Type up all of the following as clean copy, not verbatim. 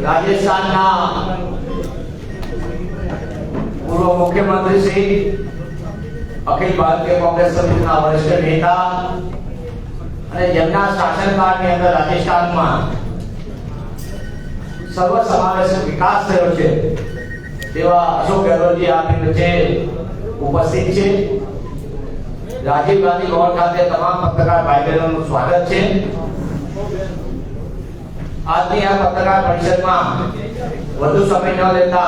રાજસ્થાનના પૂર્વ મુખ્યમંત્રી શ્રી અખિલ ભારતીય કોંગ્રેસ સમિતિના વરિષ્ઠ નેતા અને જેમના શાસનકાળની અંદર રાજસ્થાનમાં સર્વસમાવેશક વિકાસ થયો છે તેવા અશોક ગેહલોતજી આપની વચ્ચે ઉપસ્થિત છે। રાજીવ ગાંધી ભવન ખાતે તમામ પત્રકાર ભાઈ બહેનોનું સ્વાગત છે। આજની આ પત્રકાર પરિષદમાં વધુ સમય ન લેતા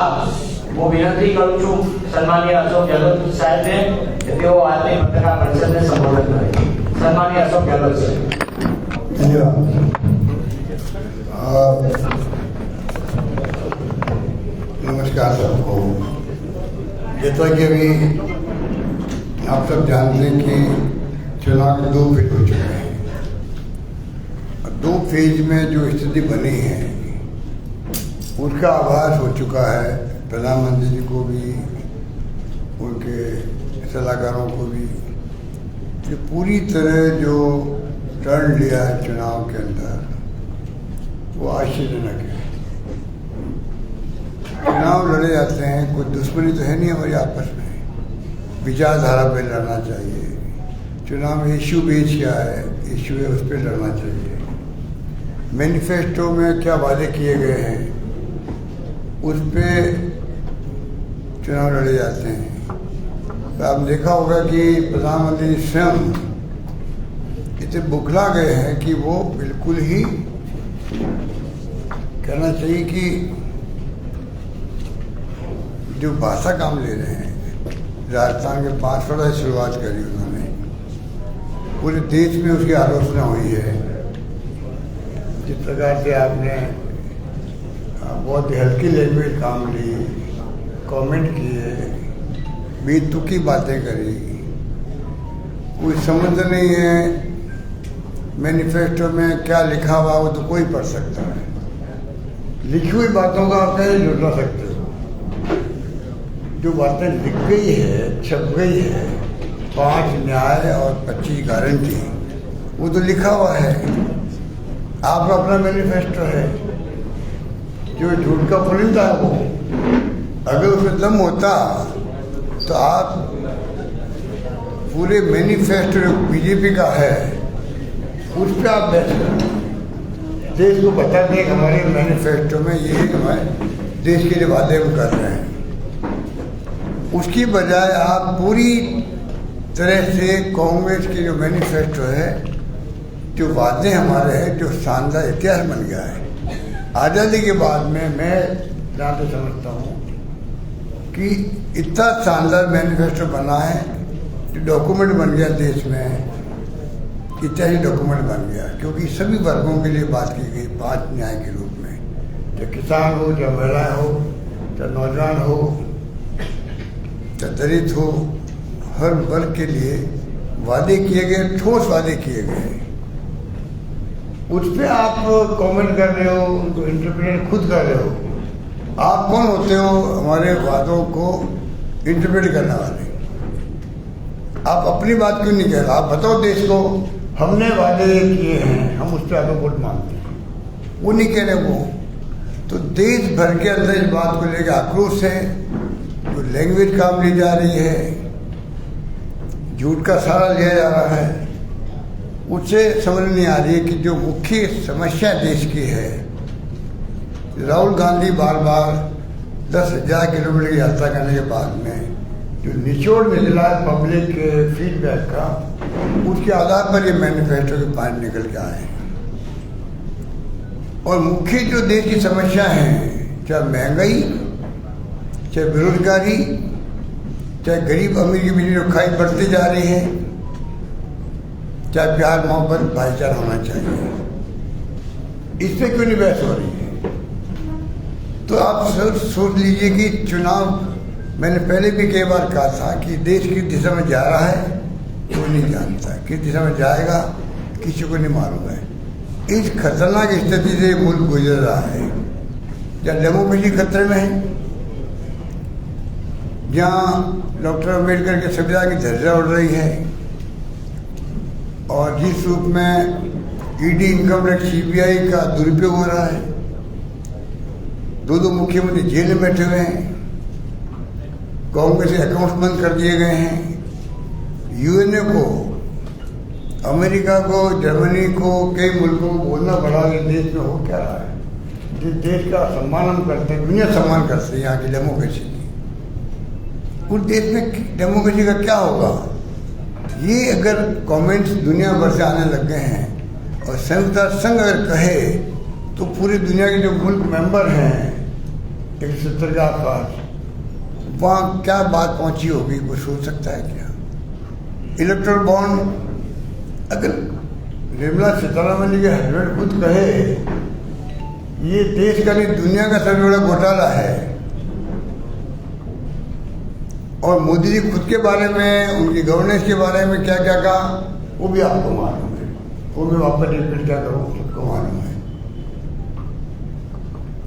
હું વિનંતી કરું છું સન્માનીય અશોક ગેહલોત સાહેબને કે તેઓ આજની પત્રકાર પરિષદને સંબોધન કરે। સન્માનીય અશોક ગેહલોત સાહેબ। नमस्कार सबको। जैसा कि अभी आप सब जानते हैं कि चुनाव के 2 फेज हो चुके हैं। 2 फेज में जो स्थिति बनी है उसका आभास हो चुका है प्रधानमंत्री जी को भी, उनके सलाहकारों को भी। जो पूरी तरह जो टर्न लिया है चुनाव के अंदर वो आश्चर्यजनक है। चुनाव लड़े जाते हैं, कोई दुश्मनी तो है नहीं हमारी आपस में, विचारधारा पे लड़ना चाहिए। चुनाव में इश्यू बेच क्या है, इश्यू है उस पर लड़ना चाहिए। मैनिफेस्टो में क्या वादे किए गए हैं उस पे चुनाव लड़े जाते हैं। तो आपने देखा होगा कि प्रधानमंत्री स्वयं इतने बुखला गए हैं कि वो बिल्कुल ही कहना चाहिए कि जो भाषा काम ले रहे हैं, राजस्थान के 5 से शुरुआत करी उन्होंने, पूरे देश में उसकी आलोचना हुई है। जिस प्रकार से आपने बहुत हल्की लैंग्वेज काम ली, कमेंट किए, बेतुकी बातें करी, कोई समझ नहीं है मैनिफेस्टो में क्या लिखा हुआ वो तो कोई पढ़ सकता है। लिखी हुई बातों का आप कैसे जुड़ना सकते हो? जो बातें लिख गई है, छप गई है, 5 न्याय और 25 गारंटी, वो तो लिखा हुआ है। आपका अपना मैनिफेस्टो है जो झूठ का पुलिंदा है वो। अगर उसमें दम होता तो आप पूरे मैनिफेस्टो जो बीजेपी का है उस पर आप बैठ देश को बताते हैं कि हमारे मैनिफेस्टो में ये हमारे देश के लिए वादे हम कर रहे हैं। उसकी बजाय आप पूरी तरह से कांग्रेस की जो मैनिफेस्टो है, जो वादे हमारे हैं, जो शानदार इतिहास बन गया है आज़ादी के बाद में, मैं जहाँ तक समझता हूँ कि इतना शानदार मैनिफेस्टो बना है, जो डॉक्यूमेंट बन गया देश में, इतिहासी डॉक्यूमेंट बन गया, क्योंकि सभी वर्गों के लिए बात की गई 5 न्याय के रूप में। चाहे किसान हो, चाहे महिलाएं हो, चाहे नौजवान हो, चाहे दलित हो, हर वर्ग के लिए वादे किए गए, ठोस वादे किए गए। उस पर आप कमेंट कर रहे हो, उनको इंटरप्रेट खुद कर रहे हो। आप कौन होते हो हमारे वादों को इंटरप्रेट करने वाले? आप अपनी बात क्यों नहीं कह रहे? आप बताओ देश को हमने वादे किए हैं, हम उस पर आपको वोट मांगते हैं, वो नहीं कह रहे वो। तो देश भर के अंदर इस बात को लेकर आक्रोश है। जो लैंग्वेज काम ली जा रही है, झूठ का सहारा लिया जा रहा है, उससे समझ नहीं आ रही है कि जो मुख्य समस्या देश की है। राहुल गांधी बार बार 10,000 किलोमीटर की यात्रा करने के बाद में जो निचोड़ निकला है पब्लिक के फीडबैक का, उसके आधार पर ये मैनिफेस्टो के 5 निकल के आए हैं। और मुख्य जो देश की समस्या है, चाहे महंगाई, चाहे बेरोजगारी, चाहे गरीब अमीर की बीच में खाई बढ़ती जा रही है, चाहे प्यार मोहब्बत भाईचारा होना चाहिए, इस पे क्यों नहीं बहस हो रही है? तो आप सोच लीजिए कि चुनाव, मैंने पहले भी कई बार कहा था कि देश किस दिशा में जा रहा है कोई नहीं जानता, किस दिशा में जाएगा किसी को नहीं मालूम है। इस खतरनाक स्थिति से मुल्क गुजर रहा है, जहाँ डेमोक्रेसी खतरे में है, जहाँ डॉक्टर अम्बेडकर के संविधान की धज्जियां उड़ रही है, और जिस रूप में ईडी, इनकम टैक्स, सीबीआई का दुरुपयोग हो रहा है, दो मुख्यमंत्री जेल में बैठे हुए हैं, कांग्रेस के अकाउंट्स बंद कर दिए गए हैं, यूएनए को, अमेरिका को, जर्मनी को, कई मुल्कों को बोलना पड़ा कि देश में हो क्या रहा है। जिस देश का सम्मान हम करते हैं, दुनिया सम्मान करते हैं यहाँ की डेमोक्रेसी की, उस देश में डेमोक्रेसी का क्या होगा? ये अगर कमेंट्स दुनिया भर से आने लग गए हैं, और संयुक्त राष्ट्र संघ अगर कहे तो पूरी दुनिया के जो मुल्क मेंबर हैं 170 के आसपास, वहाँ क्या बात पहुँची होगी, कोई सोच सकता है क्या? इलेक्ट्रल बॉन्ड अगर निर्मला सीतारमण जी के हस्बैंड खुद कहे ये देश का नहीं दुनिया का सबसे बड़ा घोटाला है, और मोदी जी खुद के बारे में, उनकी गवर्नेंस के बारे में क्या क्या कहा, वो भी आपको मालूम है, वो मैं वापस रिपीट क्या करूँ, सबको मालूम है।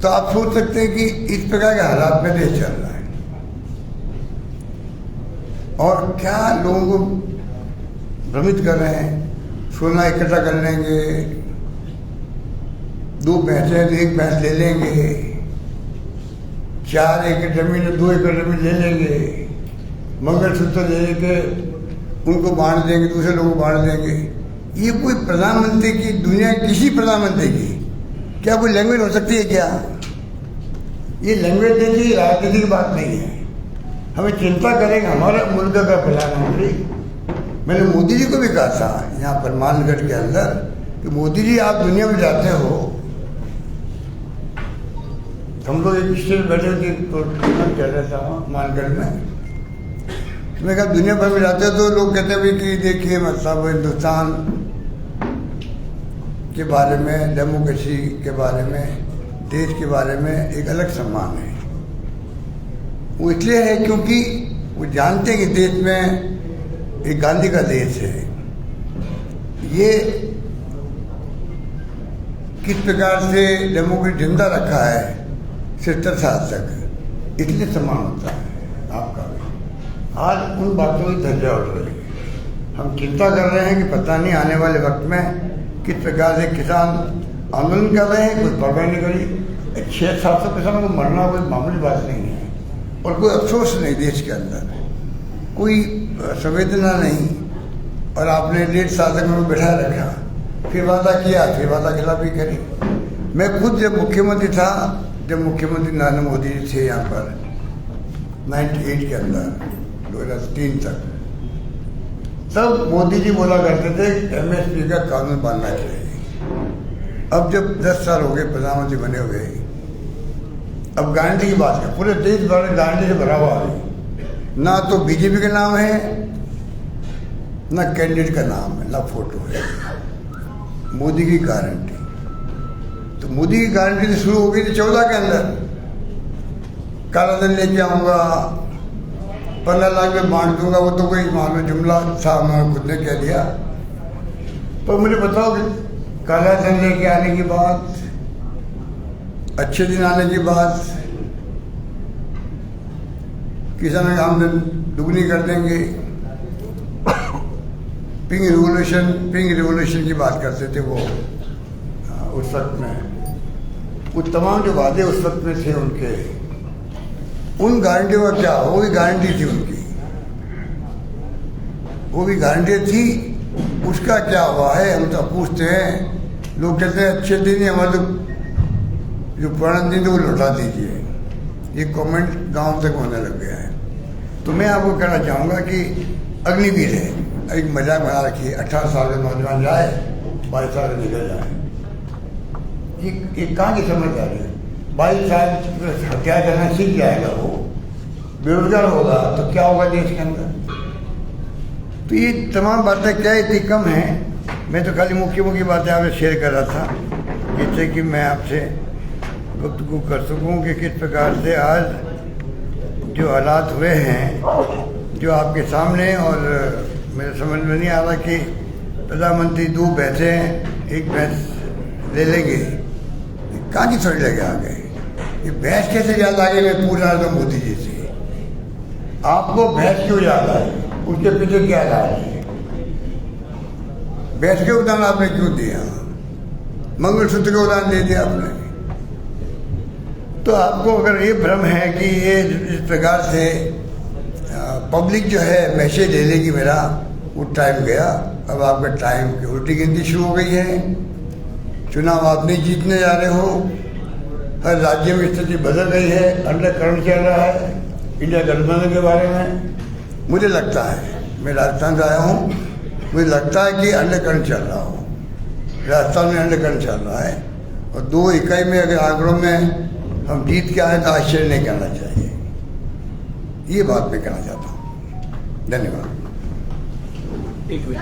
तो आप सोच सकते हैं कि इस प्रकार के हालात में देश चल रहा है, और क्या लोगों को भ्रमित कर रहे हैं। सोना इकट्ठा कर लेंगे, 2 भैंसे हैं तो 1 भैंस ले लेंगे, 4 एकड़ जमीन है 2 एकड़ जमीन ले लेंगे, मंगलसूत्र ले लेके उनको बांट देंगे, दूसरे लोगों को बांट देंगे। ये कोई प्रधानमंत्री की, दुनिया किसी प्रधानमंत्री की क्या कोई लैंग्वेज हो सकती है क्या? ये लैंग्वेज देखिए राजनीति की बात नहीं है। हमें चिंता करेंगे हमारा मुल्क का प्रधानमंत्री। मैंने मोदी जी को भी कहा था यहाँ पर मानगढ़ के अंदर कि मोदी जी आप दुनिया में जाते हो, हम लोग एक स्टेज बैठे थे तो चल रहा था मानगढ़ में, मैं कहा दुनिया भर में जाते हो तो लोग कहते हैं कि देखिए मतलब हिंदुस्तान के बारे में, डेमोक्रेसी के बारे में, देश के बारे में एक अलग सम्मान है। वो इसलिए है क्योंकि वो जानते हैं कि देश में एक गांधी का देश है, ये किस प्रकार से डेमोक्रेसी जिंदा रखा है 70 साल तक, इसलिए सम्मान होता है आपका भी। आज उन बातों की धज्जियां उड़ रही है। हम चिंता कर रहे हैं कि पता नहीं आने वाले वक्त में किस प्रकार से किसान आंदोलन कर रहे हैं, कोई परवाह नहीं करी। 600-700 किसानों को मरना कोई मामूली बात नहीं है, और कोई अफसोस नहीं देश के अंदर, कोई संवेदना नहीं, और आपने 1.5 साल तक उनको बैठा रखा, फिर वादा किया, फिर वादा खिलाफी करी। मैं खुद जब मुख्यमंत्री था, जब मुख्यमंत्री नरेंद्र मोदी जी थे यहाँ पर 98 के अंदर 2003 तक, तब मोदी जी बोला करते थे MSP का कानून बनना चाहिए। अब जब 10 साल हो गए प्रधानमंत्री बने हुए, अब गारंटी की बात है, पूरे देश भर में गारंटी से भरा हुआ है। ना तो बीजेपी का नाम है, ना कैंडिडेट का नाम है, ना फोटो है, मोदी की गारंटी। तो मोदी की गारंटी से शुरू हो गई थी 14 के अंदर, काला धन लेके आऊँगा, 15 लाख में बांट दूंगा, वो तो कोई मालूम जुमला था, उन्होंने खुद ने कह दिया। तो मुझे बताओ कि काला धन लेके आने की बात, अच्छे दिन आने की बात, किसानों की आमदन दुगनी कर देंगे, पिंक रिवोल्यूशन की बात करते थे वो उस वक्त में। वो तमाम जो वादे उस वक्त में थे उनके, उन गारंटियों का क्या, वो भी गारंटी थी उनकी, वो भी गारंटी थी, उसका क्या हुआ है हम तो पूछते हैं। लोग कहते हैं अच्छे दिन हमारे तो जो पुराने दिन थे वो लौटा दीजिए। ये कमेंट गांव तक होने लग गया है। तो मैं आपको कहना चाहूँगा कि अग्निवीर है, एक मजाक बना रखिए, 18 साल का नौजवान जाए, 22 साल का निकल जाए, ये कहाँ की समझ आ रही है? 22 साल हत्या करना सीख जाएगा, वो बेरोजगार होगा तो क्या होगा देश के अंदर? तो ये तमाम बातें क्या इतनी कम हैं। मैं तो खाली मुख्य बातें आपसे शेयर कर रहा था, जिससे कि मैं आपसे गुफ्तगू कर सकूँ कि किस प्रकार से आज जो हालात हुए हैं जो आपके सामने, और मेरे समझ में नहीं आ रहा कि प्रधानमंत्री 2 भैंसे हैं, 1 भैंस ले लेंगे, कहाँ की थोड़ी लगे आ गए। ये भैंस कैसे याद आ गई, मैं पूछ रहा था मोदी जी से, आपको भैंस क्यों याद आए, उसके पीछे क्या राज है? भैंस के उदाहरण आपने क्यों दिया, मंगलसूत्र का उदाहरण दे दिया आपने। तो आपको अगर ये भ्रम है कि ये इस प्रकार से पब्लिक जो है मैसेज ले लेगी मेरा, वो टाइम गया। अब आपका टाइम की उल्टी गिनती शुरू हो गई है। चुनाव आप नहीं जीतने जा रहे हो, हर राज्य में स्थिति बदल रही है, अंडरकरंट चल रहा है इंडिया गठबंधन के बारे में। मुझे लगता है, मैं राजस्थान से आया हूँ, मुझे लगता है कि अंडरकरंट चल रहा हो, राजस्थान में अंडरकरंट चल रहा है। और 2 इकाई में अगर आंकड़ों में हम जीत के आए तो आश्चर्य नहीं करना चाहिए। ये बात मैं कहना चाहता हूँ। धन्यवाद। एक मिनट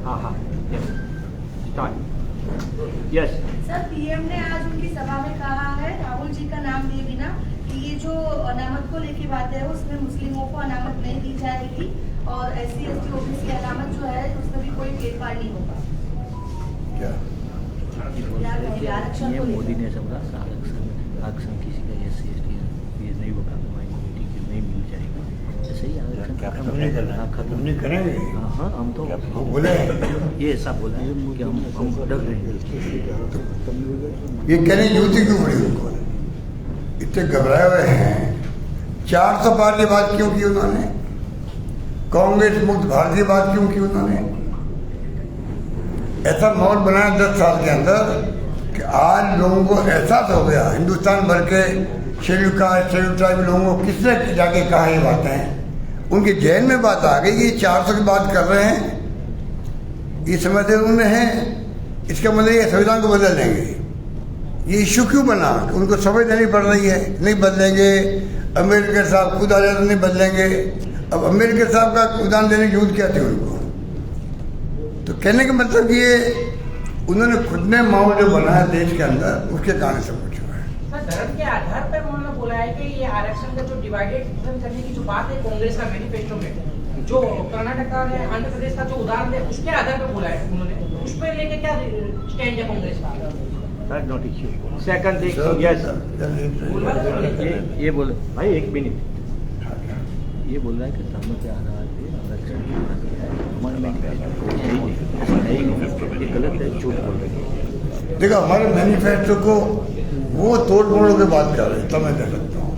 हाँ हाँ यस सर, पीएम ने आज उनकी सभा में कहा है, राहुल जी का नाम लिए बिना, कि ये जो अनामत को लेके बात है उसमें मुस्लिमों को अनामत नहीं दी जाएगी और SC ST OBC अनामत जो है उसमें भी कोई फेरफार नहीं होगा। क्या आरक्षण ये मोदी ने समझा आरक्षण किसी का SC ST ये नहीं होगा, माइनॉरिटी की नहीं मिल जाएगा, ऐसे ही आरक्षण खत्म नहीं करेंगे। हाँ हम तो बोले ये ऐसा बोला है कि हम डर रहे हैं। ये कहने युवती क्यों बड़ी उनको, इतने घबराए हुए हैं। 400 पार की बात क्यों की उन्होंने, कांग्रेस मुक्त भारत की बात क्यों की उन्होंने। ऐसा माहौल बनाया 10 साल के अंदर कि आज लोगों को एहसास हो गया, हिंदुस्तान भर के शेड्यूल कास्ट शेड्यूल ट्राइब लोगों को किसने जाके कहा ये बातें, उनके जहन में बात आ गई कि 400 की बात कर रहे हैं, ये समझते उन्हें हैं, इसका मतलब ये संविधान को बदल देंगे। ये इशू क्यों बना, उनको समझ नहीं पड़ रही है, नहीं बदलेंगे। अम्बेडकर साहब खुद आ जाए तो नहीं बदलेंगे। अब अम्बेडकर साहब का उदाहरण देने की जरूरत क्या थी उनको। तो कहने का मतलब ये उन्होंने खुद ने माहौल जो बनाया देश के अंदर, उसके कारण सब कुछ हुआ है। धर्म के आधार पर उन्होंने बोला है कि ये आरक्षण का जो डिवाइडेड करने की जो बात है कांग्रेस का मैनिफेस्टो में, जो कर्नाटका ने आंध्र प्रदेश का जो उदाहरण है उसके आधार पर बोला है उन्होंने, उस पर लेके क्या स्टैंड है कांग्रेस का। Not issue. Second thing yes, ये बोल भाई एक मिनट, ये बोल रहा है कि धर्म के आधार पर आरक्षण की बात है, हमारे मैनिफेस्टो ये गलत है, झूठ बोल रहे हैं। देखो हमारे मैनिफेस्टो को वो तोड़ मोड़ के बात कर रहे हैं, तब मैं कह सकता हूँ।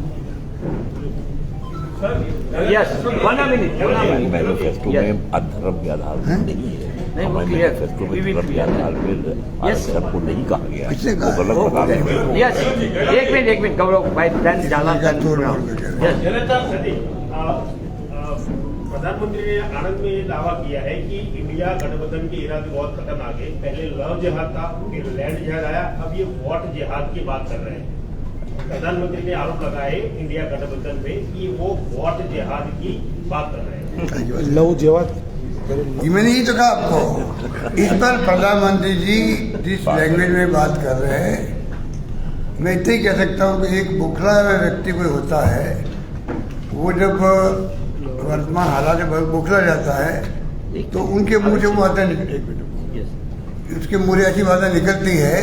यस वन मिनट मैनिफेस्टो में अधर्म के आधार पर नहीं है, नहीं, हमारे clear. मैनिफेस्टो में धर्म के आधार पर आरक्षण को नहीं कहा गया, किसने कहा? वो गलत बता रहे हैं। यस एक मिनट गौरव भाई देन जाला यस प्रधानमंत्री ने आनंद में ये दावा किया है कि इंडिया गठबंधन के इरादे बहुत खतरनाक है। पहले लव जिहाद था, फिर लैंड जिहाद आया, अब ये वोट जिहाद की बात कर रहे हैं। प्रधानमंत्री ने आरोप लगाया है इंडिया गठबंधन पे कि वो वोट जिहाद की बात कर रहे हैं। लव जिहाद मैंने ही तो कहा आपको। इस पर प्रधानमंत्री जी जिस लैंग्वेज में बात कर रहे हैं, मैं इतना ही कह सकता हूँ कि एक बुखला हुआ व्यक्ति कोई होता है, वो जब वर्तमान हालात में बुखला जाता है तो उनके मुंह से वो बातें उसके मुंह से ऐसी बातें निकलती है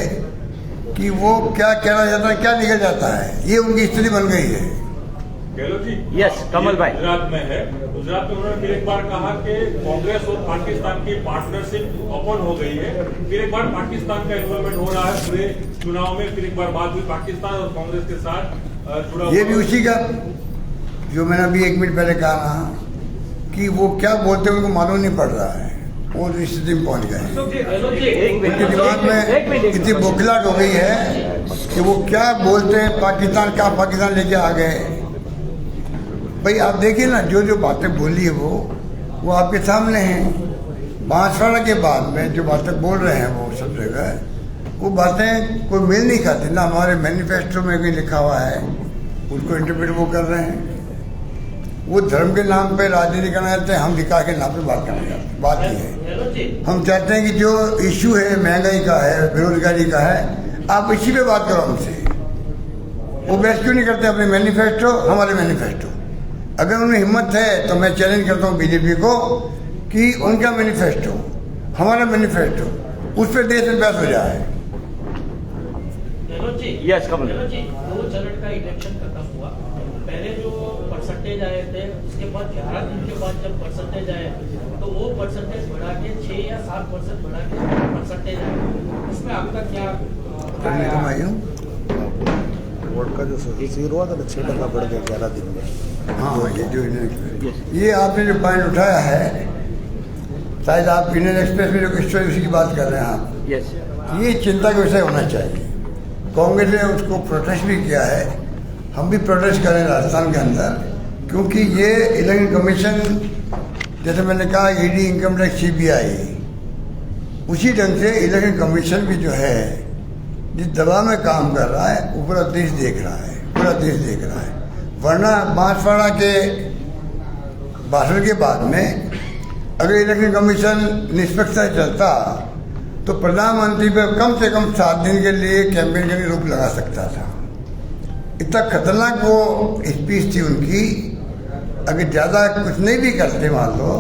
कि वो क्या कहना चाहता है, क्या निकल जाता है। ये उनकी स्थिति बन गई है। गहलोत जी, यस कमल भाई, गुजरात में है, गुजरात में उन्होंने फिर एक बार कहा कि कांग्रेस और पाकिस्तान की पार्टनरशिप ओपन हो गई है। फिर एक बार पाकिस्तान का इन्वॉल्वमेंट हो रहा है पूरे चुनाव में। फिर एक बार बात हुई पाकिस्तान और कांग्रेस के साथ जुड़ा। ये भी उसी का जो मैंने अभी 1 मिनट पहले कहा ना कि वो क्या बोलते हैं उनको मालूम नहीं पड़ रहा है, वो स्थिति में पहुंच गए। उनके दिमाग में इतनी बोखलाहट हो गई है कि वो क्या बोलते हैं, पाकिस्तान लेके आ गए। भाई आप देखिए ना, जो जो बातें बोली है वो आपके सामने हैं। बांसवाड़ा के बाद में जो बातें बोल रहे हैं वो सब जगह, वो बातें कोई मेल नहीं खाती ना हमारे मैनिफेस्टो में भी लिखा हुआ है, उसको इंटरप्रेट वो कर रहे हैं। वो धर्म के नाम पे राजनीति करना चाहते हैं, हम विकास के नाम पे बात करना चाहते हैं। बात ये है, हम चाहते हैं कि जो इश्यू है महंगाई का है, बेरोजगारी का है, आप इसी पे बात करो हमसे। वो बहस क्यों नहीं करते अपने मैनिफेस्टो, हमारे मैनिफेस्टो। अगर उन्हें हिम्मत है तो मैं चैलेंज करता हूँ बीजेपी को कि उनका मैनिफेस्टो हमारा मैनिफेस्टो उस पर देश में बहस हो जाए। यस कमल। जी 2 चरण का इलेक्शन खत्म हुआ, पहले जो परसेंटेज आए थे उसके बाद 11 दिन के बाद जब परसेंटेज आए तो वो परसेंटेज बढ़ा के 6 या 7% बढ़ा के परसेंटेज आए, उसमें आपका क्या वोट का जो सीर हुआ था 6% बढ़ गया 11 दिन में। हाँ, ये आपने जो पॉइंट उठाया है, शायद आप इंडियन एक्सप्रेस में जो स्टोरी उसी की बात कर रहे हैं आप। यस। ये चिंता का विषय होना चाहिए। कांग्रेस ने उसको प्रोटेस्ट भी किया है, हम भी प्रोटेस्ट करें राजस्थान के अंदर, क्योंकि ये इलेक्शन कमीशन, जैसे मैंने कहा ईडी, इनकम टैक्स, सीबीआई, उसी ढंग से इलेक्शन कमीशन भी जो है जिस दबाव में काम कर रहा है वो पूरा देश देख रहा है, पूरा देश देख रहा है। वरना बांसवाड़ा के भाषण के बाद में अगर इलेक्शन कमीशन निष्पक्षता चलता तो प्रधानमंत्री पर कम से कम 7 दिन के लिए कैंपेन के लिए रोक लगा सकता था। इतना खतरनाक वो स्पीच थी उनकी। अगर ज़्यादा कुछ नहीं भी करते मान लो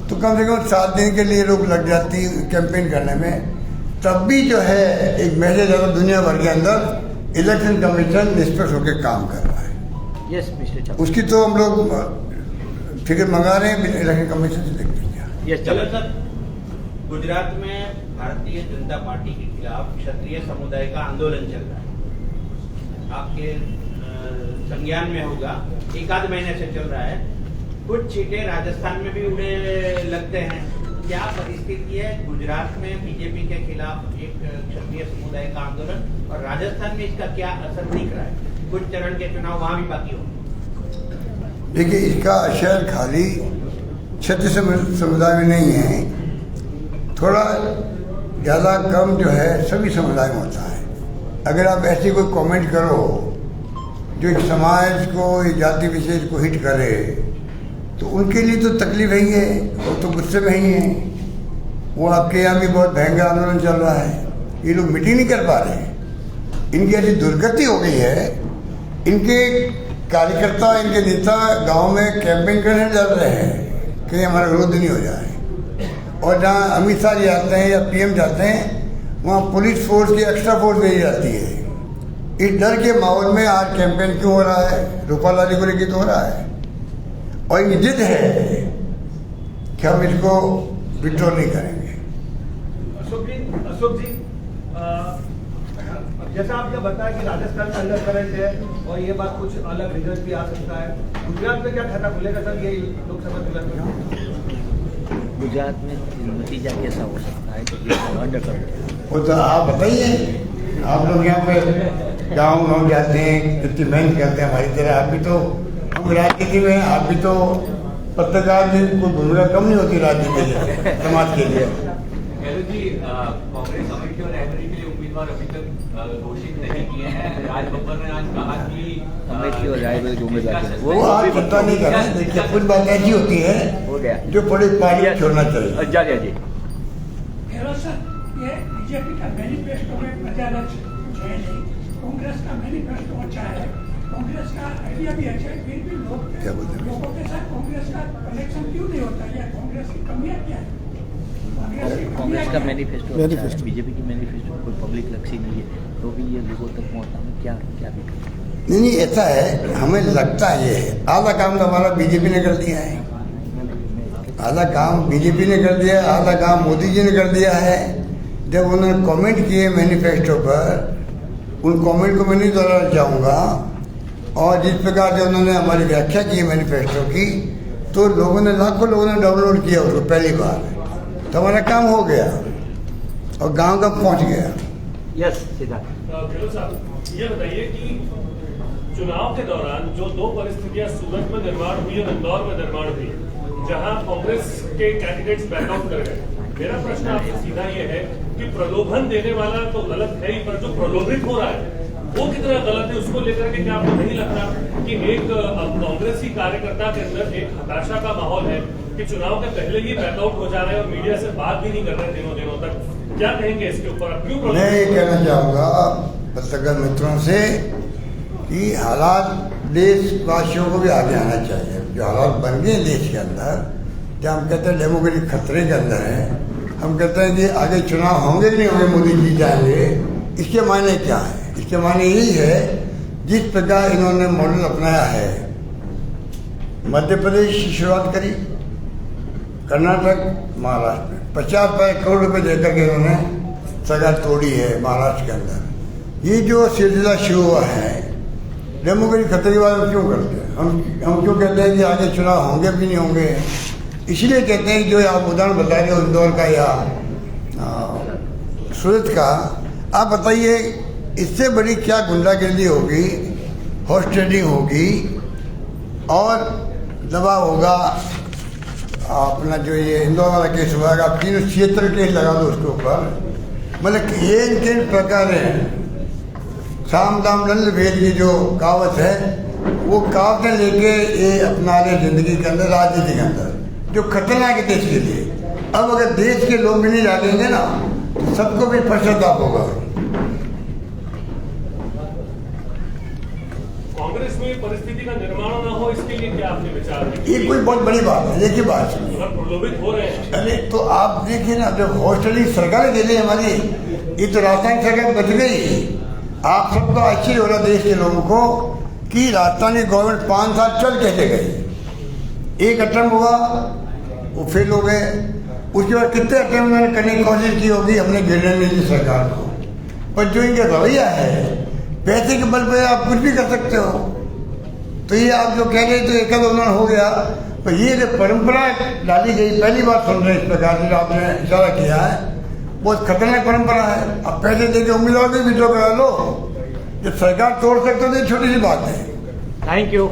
तो कम से कम 7 दिन के लिए रोक लग जाती कैंपेन करने में। तब भी जो है एक मैसेज अगर दुनिया भर के अंदर इलेक्शन कमीशन निष्पक्ष होकर काम कर रहा है। यस मिस्टर, उसकी तो हम लोग फिक्र मंगा रहे हैं, इलेक्शन कमीशन से देख लीजिए। यस चलो सर, गुजरात में भारतीय जनता पार्टी के खिलाफ क्षत्रिय समुदाय का आंदोलन चल रहा है, आपके संज्ञान में होगा, 1 महीने से चल रहा है। कुछ सीटें राजस्थान में भी उड़े लगते हैं। क्या परिस्थिति है गुजरात में बीजेपी के खिलाफ एक क्षत्रिय समुदाय का आंदोलन, और राजस्थान में इसका क्या असर दिख रहा है? कुछ चरण के चुनाव वहां भी बाकी हो। देखिए, इसका असर खाली क्षत्रिय समुदाय में नहीं है, थोड़ा ज़्यादा कम जो है सभी समुदाय में होता है। अगर आप ऐसी कोई कमेंट करो जो एक समाज को, एक जाति विशेष को हिट करे, तो उनके लिए तो तकलीफ ही है, वो तो गुस्से में ही है। वो आपके यहाँ भी बहुत भयंकर आंदोलन चल रहा है, ये लोग मीटिंग नहीं कर पा रहे। इनकी ऐसी दुर्गति हो गई है, इनके कार्यकर्ता, इनके नेता गांव में कैंपेन करने चल रहे हैं कि हमारा विरोध नहीं हो जाए। और जहाँ अमित शाह जी जाते हैं या पीएम जाते हैं, वहाँ पुलिस फोर्स की एक्स्ट्रा फोर्स भेजी जाती है। इस डर के माहौल में आज कैंपेन क्यों हो रहा है? रूपाला जी को लेकर तो हो रहा है, और ये जिद है कि हम इसको विड्रॉ नहीं करेंगे। अशोक जी, जैसा आपने बताया कि राजस्थान में अंडर करंट है और ये बात कुछ अलग रिजल्ट भी आ सकता है, गुजरात में क्या खाता खुलेगा सर ये लोकसभा चुनाव में? गुजरात में नतीजा कैसा हो सकता है? तो अंडर करंट वो तो आप बताइए, आप लोग यहाँ पे गाँव जाते हैं, कितनी मेहनत करते हैं हमारी तरह। आप भी तो, हम राजनीति में, आप भी तो पत्रकार को भूमिका कम नहीं होती राजनीति के समाज के लिए। जी, कांग्रेस अमेठी और रायबरेली के लिए उम्मीदवार अभी तक घोषित नहीं किए हैं। राज बब्बर ने आज कहा कि अमेठी और रायबरेली के उम्मीदवार वो आप पता नहीं कर रहे। देखिए, कुछ बात ऐसी होती है हो गया जो बड़ी पार्टी छोड़ना चाहिए। जालिया जी, ये बीजेपी का मैनिफेस्टो में प्रजालक्ष्य कुछ है नहीं, कांग्रेस का मैनिफेस्टो अच्छा है, कांग्रेस का आइडिया भी अच्छा है, फिर भी लोगों के साथ कांग्रेस का कनेक्शन क्यों नहीं होता? या कांग्रेस की कमियां क्या है? कांग्रेस का मैनिफेस्टो अच्छा है, बीजेपी की मैनिफेस्टो कोई पब्लिक लक्ष्य नहीं है, तो भी ये लोगों तक पहुंचना में क्या क्या भी नहीं, ऐसा है, हमें लगता है ये आधा काम तो हमारा बीजेपी ने कर दिया है। आधा काम बीजेपी ने कर दिया, आधा काम मोदी जी ने कर दिया है। जब उन्होंने कमेंट किए मैनिफेस्टो पर, उन कमेंट को मैं नहीं दोहराना चाहूँगा, और जिस प्रकार से उन्होंने हमारी व्याख्या की मैनिफेस्टो की, तो लोगों ने, लाखों लोगों ने डाउनलोड किया उसको पहली बार, तो हमारा काम हो गया और गांव तक पहुंच गया। यस सिद्धार्थ साहब, ये बताइए कि चुनाव के दौरान जो 2 परिस्थितियां सूरत में निर्माण हुई और इंदौर में निर्माण हुई, जहां कांग्रेस के कैंडिडेट्स बैकआउट कर गए, मेरा प्रश्न आपसे सीधा ये है कि प्रलोभन देने वाला तो गलत है ही, पर जो प्रलोभित हो रहा है वो कितना गलत है? उसको लेकर के क्या आपको नहीं लगता कि एक कांग्रेसी कार्यकर्ता के अंदर एक हताशा का माहौल है कि चुनाव के पहले ही बैकआउट हो जा रहे हैं और मीडिया से बात भी नहीं कर रहे दिनों तक? क्या कहेंगे इसके ऊपर? आप क्यों? मैं ये कहना चाहूँगा पत्रकार मित्रों से कि हालात देशवासियों को भी आगे आना चाहिए। जो हालात बन गए देश के अंदर, जब हम कहते हैं डेमोक्रेसी खतरे के अंदर है, हम कहते हैं कि आगे चुनाव होंगे कि नहीं होंगे, मोदी जी जाएंगे, इसके मायने क्या है? इसके मायने यही है जिस प्रकार इन्होंने मॉडल अपनाया है, मध्य प्रदेश की शुरुआत करी, कर्नाटक, महाराष्ट्र में 50 करोड़ रुपए देकर के इन्होंने सगा तोड़ी है महाराष्ट्र के अंदर। ये जो सिलसिला शुरू हुआ है डेमोक्रेसी खतरे के बाद हम क्यों करते हैं? हम क्यों कहते हैं कि आगे चुनाव होंगे भी नहीं होंगे? इसलिए कहते हैं जो आप उदाहरण बता रहे हो इंदौर का या सूरत का, आप बताइए इससे बड़ी क्या गुंडागर्दी होगी, हॉर्स ट्रेडिंग होगी और दबाव होगा। अपना जो ये इंदौर वाला केस हुआ, आप 376 केस लगा दो उसके ऊपर, मतलब ये इनके प्रकार है। साम दाम दंड भेद की जो कहावत है, वो कहावतें लेके ये अपना रहे जिंदगी के अंदर, राजनीति के अंदर, जो खतरनाक है देश के लिए। अब अगर देश के लोग भी नहीं जागेंगे ना, तो सबको भी पश्चाताप होगा। कांग्रेस में परिस्थिति का निर्माण ना हो, इसके लिए क्या आपके विचार हैं? ये कोई बहुत बड़ी बात है। देखिए बात सुनिए, प्रलोभित हो रहे हैं। अरे तो आप देखिए ना, जब हॉस्टलिंग सरकारें दे रही हमारी, ये तो राजस्थान सरकार बच गई। आप सबको आश्चर्य हो रहा देश के लोगों को कि राजस्थानी गवर्नमेंट 5 साल चल कैसे गई। एक अटेम्प्ट हुआ, वो फेल हो गए। उसके बाद कितने अटेम्प्ट उन्होंने करने की कोशिश की होगी, हमने गिरने नहीं दी सरकार को। पर जो इनका रवैया है, पैसे के बल पे आप कुछ भी कर सकते हो। तो ये आप जो कह रहे तो एक उन्होंने हो गया, पर ये जो परंपरा डाली गई, पहली बार सुन रहे इस प्रकार से आपने इशारा किया है, बहुत खतरनाक परंपरा है। अब पैसे देके उम्मीदवार भी विड्रॉ करा लो, जब सरकार तोड़ सकते हो तो छोटी सी बात है। Thank you.